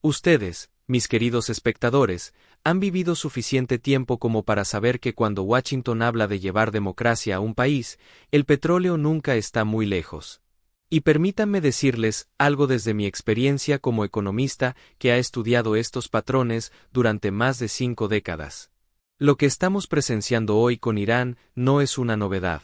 Ustedes, mis queridos espectadores, han vivido suficiente tiempo como para saber que cuando Washington habla de llevar democracia a un país, el petróleo nunca está muy lejos. Y permítanme decirles algo desde mi experiencia como economista que ha estudiado estos patrones durante más de 5 décadas. Lo que estamos presenciando hoy con Irán no es una novedad.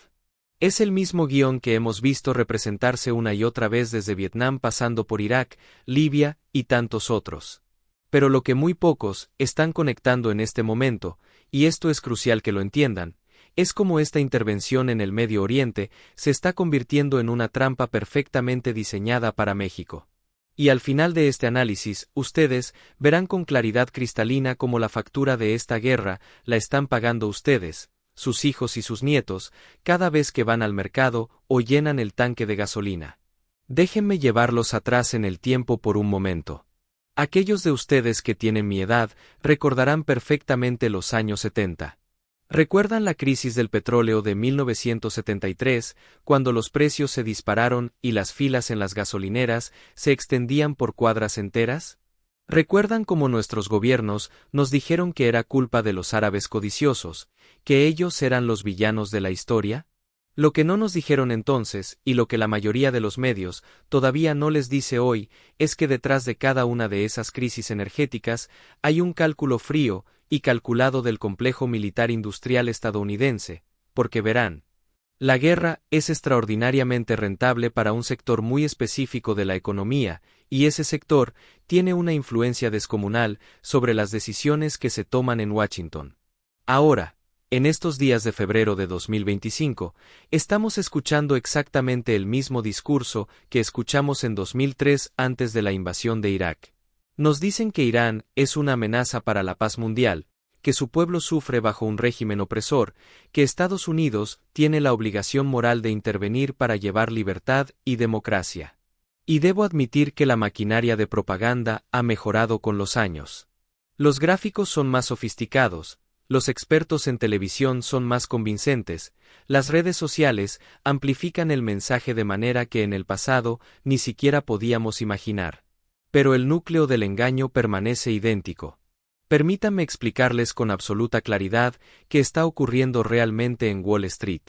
Es el mismo guión que hemos visto representarse una y otra vez desde Vietnam pasando por Irak, Libia y tantos otros. Pero lo que muy pocos están conectando en este momento, y esto es crucial que lo entiendan, es cómo esta intervención en el Medio Oriente se está convirtiendo en una trampa perfectamente diseñada para México. Y al final de este análisis, ustedes verán con claridad cristalina cómo la factura de esta guerra la están pagando ustedes, sus hijos y sus nietos, cada vez que van al mercado o llenan el tanque de gasolina. Déjenme llevarlos atrás en el tiempo por un momento. Aquellos de ustedes que tienen mi edad recordarán perfectamente los años 70. ¿Recuerdan la crisis del petróleo de 1973, cuando los precios se dispararon y las filas en las gasolineras se extendían por cuadras enteras? ¿Recuerdan cómo nuestros gobiernos nos dijeron que era culpa de los árabes codiciosos, que ellos eran los villanos de la historia? Lo que no nos dijeron entonces, y lo que la mayoría de los medios todavía no les dice hoy, es que detrás de cada una de esas crisis energéticas hay un cálculo frío y calculado del complejo militar industrial estadounidense, porque verán, la guerra es extraordinariamente rentable para un sector muy específico de la economía, y ese sector tiene una influencia descomunal sobre las decisiones que se toman en Washington. Ahora, en estos días de febrero de 2025, estamos escuchando exactamente el mismo discurso que escuchamos en 2003 antes de la invasión de Irak. Nos dicen que Irán es una amenaza para la paz mundial, que su pueblo sufre bajo un régimen opresor, que Estados Unidos tiene la obligación moral de intervenir para llevar libertad y democracia. Y debo admitir que la maquinaria de propaganda ha mejorado con los años. Los gráficos son más sofisticados, los expertos en televisión son más convincentes, las redes sociales amplifican el mensaje de manera que en el pasado ni siquiera podíamos imaginar. Pero el núcleo del engaño permanece idéntico. Permítanme explicarles con absoluta claridad qué está ocurriendo realmente en Wall Street.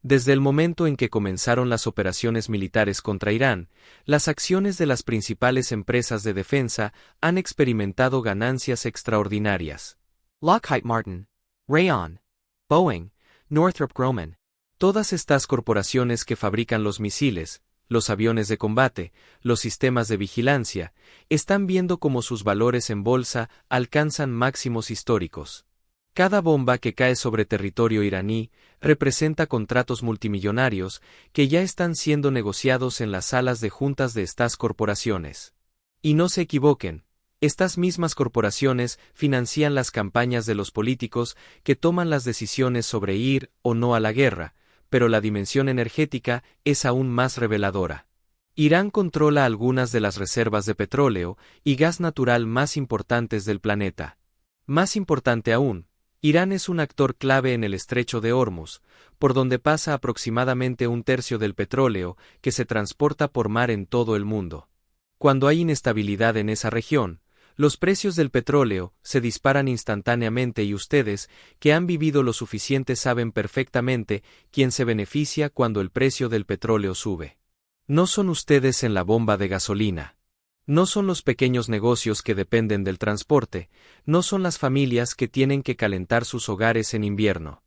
Desde el momento en que comenzaron las operaciones militares contra Irán, las acciones de las principales empresas de defensa han experimentado ganancias extraordinarias. Lockheed Martin, Raytheon, Boeing, Northrop Grumman. Todas estas corporaciones que fabrican los misiles, los aviones de combate, los sistemas de vigilancia, están viendo cómo sus valores en bolsa alcanzan máximos históricos. Cada bomba que cae sobre territorio iraní representa contratos multimillonarios que ya están siendo negociados en las salas de juntas de estas corporaciones. Y no se equivoquen, estas mismas corporaciones financian las campañas de los políticos que toman las decisiones sobre ir o no a la guerra, pero la dimensión energética es aún más reveladora. Irán controla algunas de las reservas de petróleo y gas natural más importantes del planeta. Más importante aún, Irán es un actor clave en el estrecho de Hormuz, por donde pasa aproximadamente un tercio del petróleo que se transporta por mar en todo el mundo. Cuando hay inestabilidad en esa región, los precios del petróleo se disparan instantáneamente y ustedes, que han vivido lo suficiente, saben perfectamente quién se beneficia cuando el precio del petróleo sube. No son ustedes en la bomba de gasolina. No son los pequeños negocios que dependen del transporte, no son las familias que tienen que calentar sus hogares en invierno.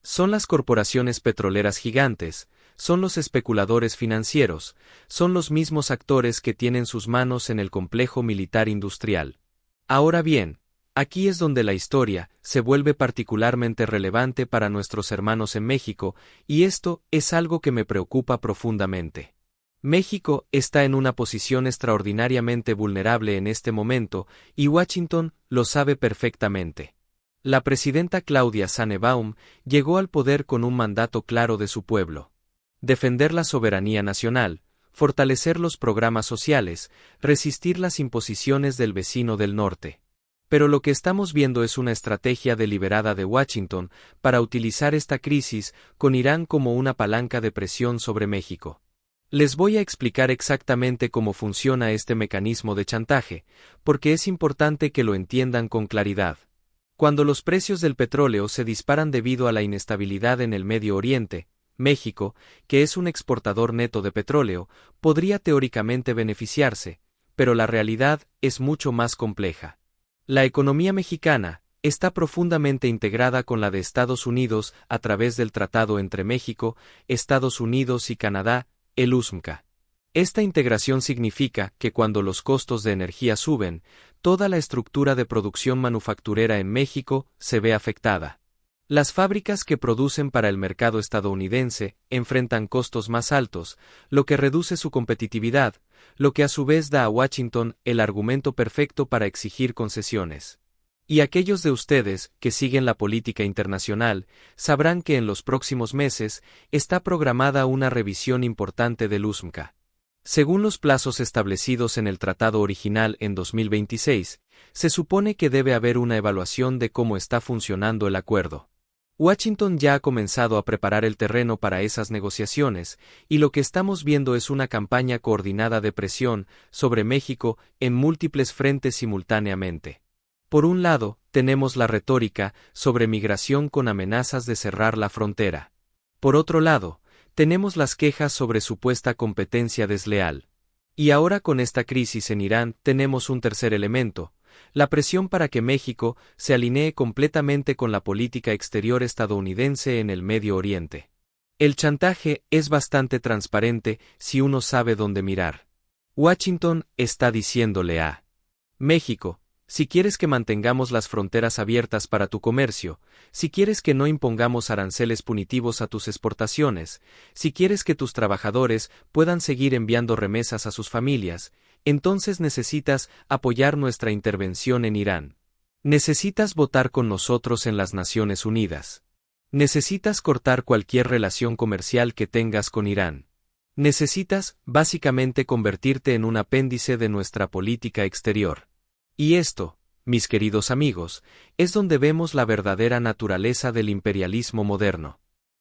Son las corporaciones petroleras gigantes, son los especuladores financieros, son los mismos actores que tienen sus manos en el complejo militar industrial. Ahora bien, aquí es donde la historia se vuelve particularmente relevante para nuestros hermanos en México, y esto es algo que me preocupa profundamente. México está en una posición extraordinariamente vulnerable en este momento, y Washington lo sabe perfectamente. La presidenta Claudia Sheinbaum llegó al poder con un mandato claro de su pueblo: defender la soberanía nacional, fortalecer los programas sociales, resistir las imposiciones del vecino del norte. Pero lo que estamos viendo es una estrategia deliberada de Washington para utilizar esta crisis con Irán como una palanca de presión sobre México. Les voy a explicar exactamente cómo funciona este mecanismo de chantaje, porque es importante que lo entiendan con claridad. Cuando los precios del petróleo se disparan debido a la inestabilidad en el Medio Oriente, México, que es un exportador neto de petróleo, podría teóricamente beneficiarse, pero la realidad es mucho más compleja. La economía mexicana está profundamente integrada con la de Estados Unidos a través del tratado entre México, Estados Unidos y Canadá, el USMCA. Esta integración significa que cuando los costos de energía suben, toda la estructura de producción manufacturera en México se ve afectada. Las fábricas que producen para el mercado estadounidense enfrentan costos más altos, lo que reduce su competitividad, lo que a su vez da a Washington el argumento perfecto para exigir concesiones. Y aquellos de ustedes que siguen la política internacional sabrán que en los próximos meses está programada una revisión importante del USMCA. Según los plazos establecidos en el tratado original en 2026, se supone que debe haber una evaluación de cómo está funcionando el acuerdo. Washington ya ha comenzado a preparar el terreno para esas negociaciones, y lo que estamos viendo es una campaña coordinada de presión sobre México en múltiples frentes simultáneamente. Por un lado, tenemos la retórica sobre migración con amenazas de cerrar la frontera. Por otro lado, tenemos las quejas sobre supuesta competencia desleal. Y ahora con esta crisis en Irán tenemos un tercer elemento, la presión para que México se alinee completamente con la política exterior estadounidense en el Medio Oriente. El chantaje es bastante transparente si uno sabe dónde mirar. Washington está diciéndole a México: si quieres que mantengamos las fronteras abiertas para tu comercio, si quieres que no impongamos aranceles punitivos a tus exportaciones, si quieres que tus trabajadores puedan seguir enviando remesas a sus familias, entonces necesitas apoyar nuestra intervención en Irán. Necesitas votar con nosotros en las Naciones Unidas. Necesitas cortar cualquier relación comercial que tengas con Irán. Necesitas, básicamente, convertirte en un apéndice de nuestra política exterior. Y esto, mis queridos amigos, es donde vemos la verdadera naturaleza del imperialismo moderno.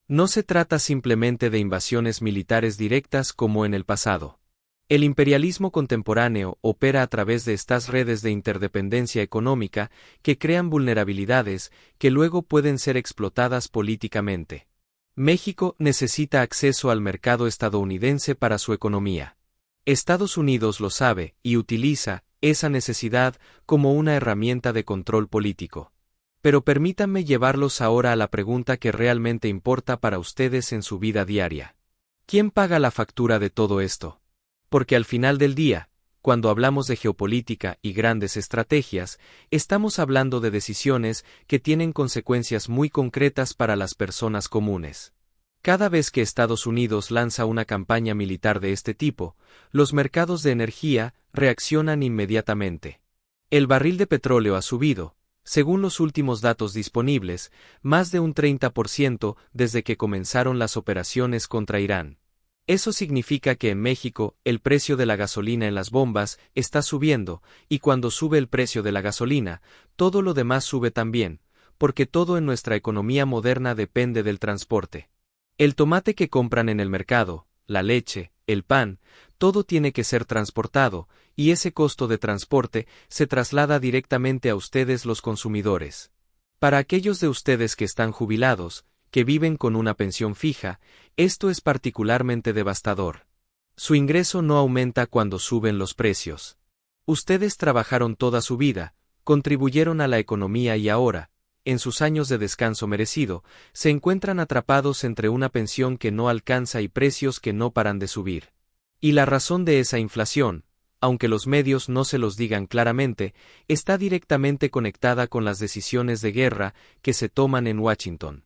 No se trata simplemente de invasiones militares directas como en el pasado. El imperialismo contemporáneo opera a través de estas redes de interdependencia económica que crean vulnerabilidades que luego pueden ser explotadas políticamente. México necesita acceso al mercado estadounidense para su economía. Estados Unidos lo sabe y utiliza esa necesidad como una herramienta de control político. Pero permítanme llevarlos ahora a la pregunta que realmente importa para ustedes en su vida diaria. ¿Quién paga la factura de todo esto? Porque al final del día, cuando hablamos de geopolítica y grandes estrategias, estamos hablando de decisiones que tienen consecuencias muy concretas para las personas comunes. Cada vez que Estados Unidos lanza una campaña militar de este tipo, los mercados de energía reaccionan inmediatamente. El barril de petróleo ha subido, según los últimos datos disponibles, más de un 30% desde que comenzaron las operaciones contra Irán. Eso significa que en México el precio de la gasolina en las bombas está subiendo, y cuando sube el precio de la gasolina, todo lo demás sube también, porque todo en nuestra economía moderna depende del transporte. El tomate que compran en el mercado, la leche, el pan, todo tiene que ser transportado, y ese costo de transporte se traslada directamente a ustedes los consumidores. Para aquellos de ustedes que están jubilados, que viven con una pensión fija, esto es particularmente devastador. Su ingreso no aumenta cuando suben los precios. Ustedes trabajaron toda su vida, contribuyeron a la economía y ahora, en sus años de descanso merecido, se encuentran atrapados entre una pensión que no alcanza y precios que no paran de subir. Y la razón de esa inflación, aunque los medios no se los digan claramente, está directamente conectada con las decisiones de guerra que se toman en Washington.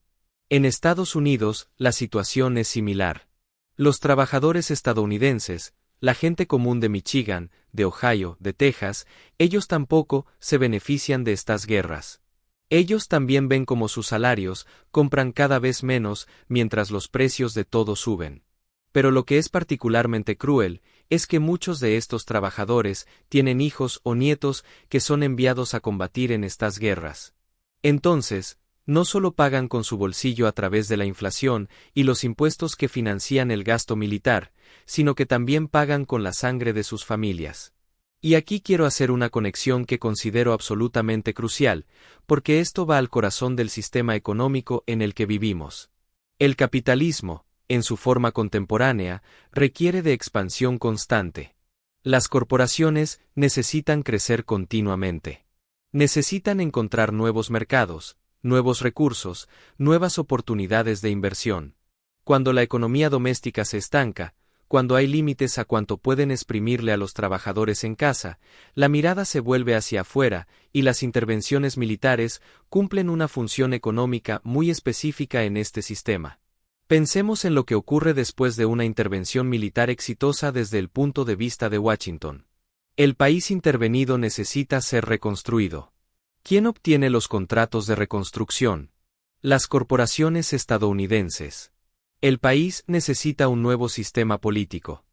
En Estados Unidos, la situación es similar. Los trabajadores estadounidenses, la gente común de Michigan, de Ohio, de Texas, ellos tampoco se benefician de estas guerras. Ellos también ven cómo sus salarios compran cada vez menos mientras los precios de todo suben. Pero lo que es particularmente cruel es que muchos de estos trabajadores tienen hijos o nietos que son enviados a combatir en estas guerras. Entonces, No solo pagan con su bolsillo a través de la inflación y los impuestos que financian el gasto militar, sino que también pagan con la sangre de sus familias. Y aquí quiero hacer una conexión que considero absolutamente crucial, porque esto va al corazón del sistema económico en el que vivimos. El capitalismo, en su forma contemporánea, requiere de expansión constante. Las corporaciones necesitan crecer continuamente. Necesitan encontrar nuevos mercados, nuevos recursos, nuevas oportunidades de inversión. Cuando la economía doméstica se estanca, cuando hay límites a cuánto pueden exprimirle a los trabajadores en casa, la mirada se vuelve hacia afuera y las intervenciones militares cumplen una función económica muy específica en este sistema. Pensemos en lo que ocurre después de una intervención militar exitosa desde el punto de vista de Washington. El país intervenido necesita ser reconstruido. ¿Quién obtiene los contratos de reconstrucción? Las corporaciones estadounidenses. El país necesita un nuevo sistema político.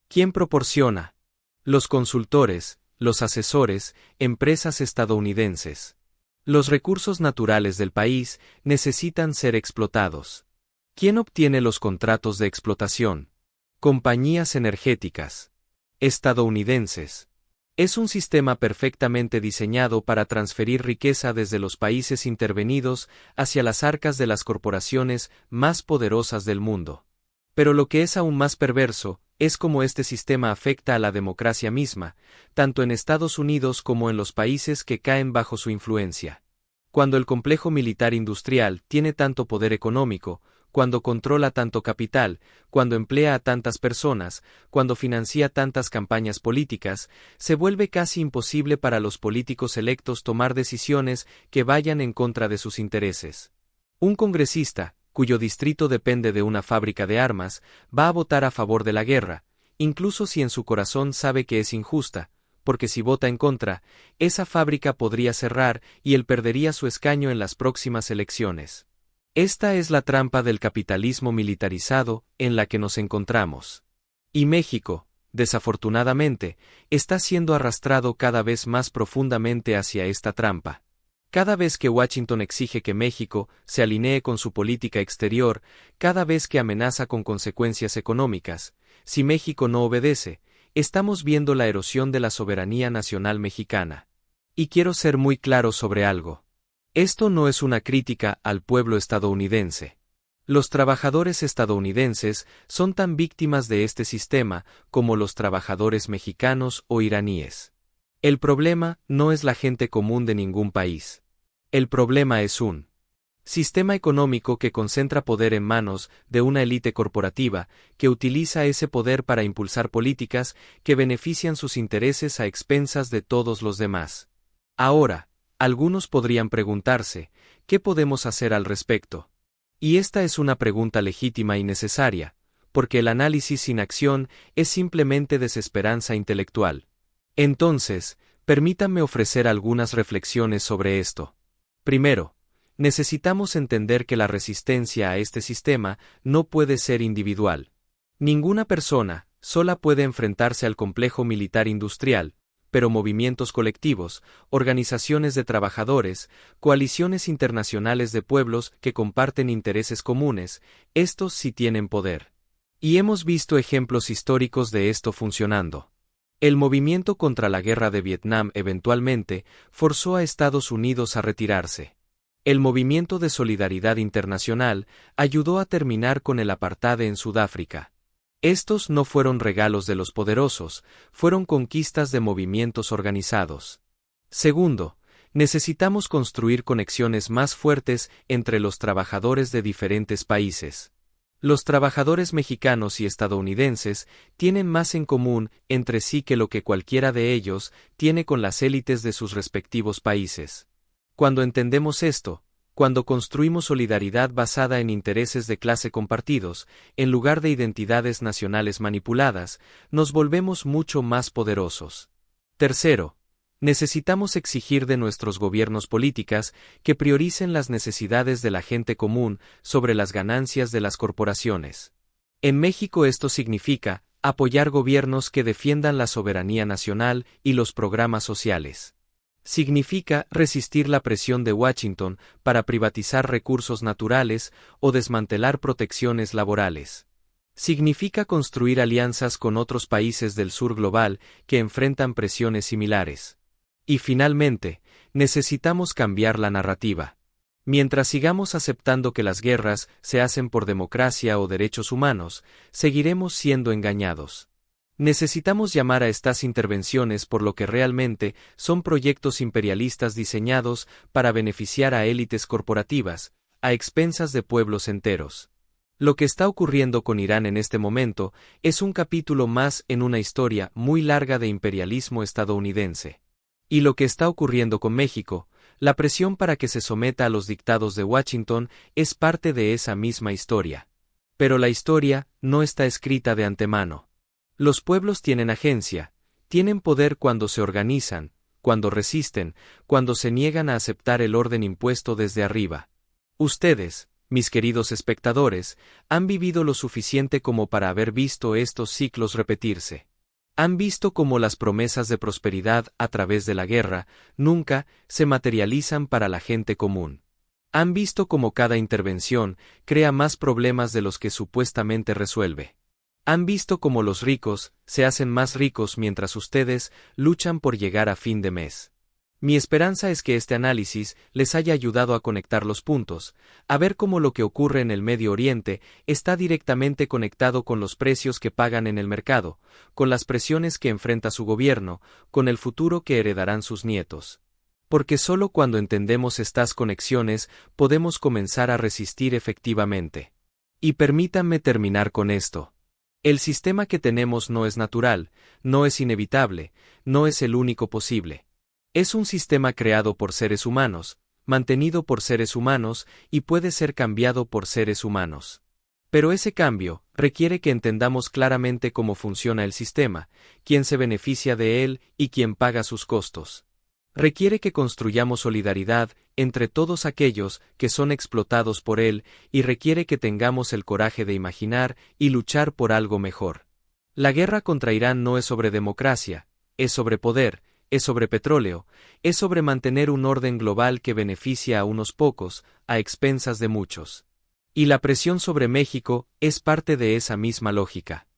¿Quién proporciona? Los consultores, los asesores, empresas estadounidenses. Los recursos naturales del país necesitan ser explotados. ¿Quién obtiene los contratos de explotación? Compañías energéticas. Estadounidenses. Es un sistema perfectamente diseñado para transferir riqueza desde los países intervenidos hacia las arcas de las corporaciones más poderosas del mundo. Pero lo que es aún más perverso, es cómo este sistema afecta a la democracia misma, tanto en Estados Unidos como en los países que caen bajo su influencia. Cuando el complejo militar industrial tiene tanto poder económico, cuando controla tanto capital, cuando emplea a tantas personas, cuando financia tantas campañas políticas, se vuelve casi imposible para los políticos electos tomar decisiones que vayan en contra de sus intereses. Un congresista, cuyo distrito depende de una fábrica de armas, va a votar a favor de la guerra, incluso si en su corazón sabe que es injusta, porque si vota en contra, esa fábrica podría cerrar y él perdería su escaño en las próximas elecciones. Esta es la trampa del capitalismo militarizado en la que nos encontramos. Y México, desafortunadamente, está siendo arrastrado cada vez más profundamente hacia esta trampa. Cada vez que Washington exige que México se alinee con su política exterior, cada vez que amenaza con consecuencias económicas, si México no obedece, estamos viendo la erosión de la soberanía nacional mexicana. Y quiero ser muy claro sobre algo. Esto no es una crítica al pueblo estadounidense. Los trabajadores estadounidenses son tan víctimas de este sistema como los trabajadores mexicanos o iraníes. El problema no es la gente común de ningún país. El problema es un sistema económico que concentra poder en manos de una élite corporativa que utiliza ese poder para impulsar políticas que benefician sus intereses a expensas de todos los demás. Ahora, algunos podrían preguntarse, ¿qué podemos hacer al respecto? Y esta es una pregunta legítima y necesaria, porque el análisis sin acción es simplemente desesperanza intelectual. Entonces, permítanme ofrecer algunas reflexiones sobre esto. Primero, necesitamos entender que la resistencia a este sistema no puede ser individual. Ninguna persona sola puede enfrentarse al complejo militar industrial, pero movimientos colectivos, organizaciones de trabajadores, coaliciones internacionales de pueblos que comparten intereses comunes, estos sí tienen poder. Y hemos visto ejemplos históricos de esto funcionando. El movimiento contra la guerra de Vietnam eventualmente forzó a Estados Unidos a retirarse. El movimiento de solidaridad internacional ayudó a terminar con el apartheid en Sudáfrica. Estos no fueron regalos de los poderosos, fueron conquistas de movimientos organizados. Segundo, necesitamos construir conexiones más fuertes entre los trabajadores de diferentes países. Los trabajadores mexicanos y estadounidenses tienen más en común entre sí que lo que cualquiera de ellos tiene con las élites de sus respectivos países. Cuando entendemos esto, cuando construimos solidaridad basada en intereses de clase compartidos, en lugar de identidades nacionales manipuladas, nos volvemos mucho más poderosos. Tercero, necesitamos exigir de nuestros gobiernos políticas que prioricen las necesidades de la gente común sobre las ganancias de las corporaciones. En México esto significa apoyar gobiernos que defiendan la soberanía nacional y los programas sociales. Significa resistir la presión de Washington para privatizar recursos naturales o desmantelar protecciones laborales. Significa construir alianzas con otros países del sur global que enfrentan presiones similares. Y finalmente, necesitamos cambiar la narrativa. Mientras sigamos aceptando que las guerras se hacen por democracia o derechos humanos, seguiremos siendo engañados. Necesitamos llamar a estas intervenciones por lo que realmente son proyectos imperialistas diseñados para beneficiar a élites corporativas, a expensas de pueblos enteros. Lo que está ocurriendo con Irán en este momento es un capítulo más en una historia muy larga de imperialismo estadounidense. Y lo que está ocurriendo con México, la presión para que se someta a los dictados de Washington, es parte de esa misma historia. Pero la historia no está escrita de antemano. Los pueblos tienen agencia, tienen poder cuando se organizan, cuando resisten, cuando se niegan a aceptar el orden impuesto desde arriba. Ustedes, mis queridos espectadores, han vivido lo suficiente como para haber visto estos ciclos repetirse. Han visto cómo las promesas de prosperidad a través de la guerra nunca se materializan para la gente común. Han visto cómo cada intervención crea más problemas de los que supuestamente resuelve. Han visto cómo los ricos se hacen más ricos mientras ustedes luchan por llegar a fin de mes. Mi esperanza es que este análisis les haya ayudado a conectar los puntos, a ver cómo lo que ocurre en el Medio Oriente está directamente conectado con los precios que pagan en el mercado, con las presiones que enfrenta su gobierno, con el futuro que heredarán sus nietos. Porque solo cuando entendemos estas conexiones podemos comenzar a resistir efectivamente. Y permítanme terminar con esto. El sistema que tenemos no es natural, no es inevitable, no es el único posible. Es un sistema creado por seres humanos, mantenido por seres humanos y puede ser cambiado por seres humanos. Pero ese cambio requiere que entendamos claramente cómo funciona el sistema, quién se beneficia de él y quién paga sus costos. Requiere que construyamos solidaridad entre todos aquellos que son explotados por él y requiere que tengamos el coraje de imaginar y luchar por algo mejor. La guerra contra Irán no es sobre democracia, es sobre poder, es sobre petróleo, es sobre mantener un orden global que beneficia a unos pocos, a expensas de muchos. Y la presión sobre México es parte de esa misma lógica.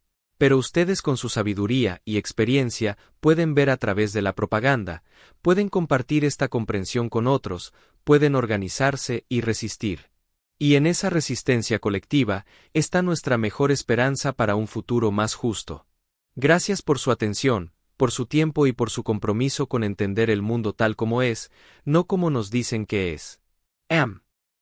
Pero ustedes con su sabiduría y experiencia pueden ver a través de la propaganda, pueden compartir esta comprensión con otros, pueden organizarse y resistir. Y en esa resistencia colectiva está nuestra mejor esperanza para un futuro más justo. Gracias por su atención, por su tiempo y por su compromiso con entender el mundo tal como es, no como nos dicen que es.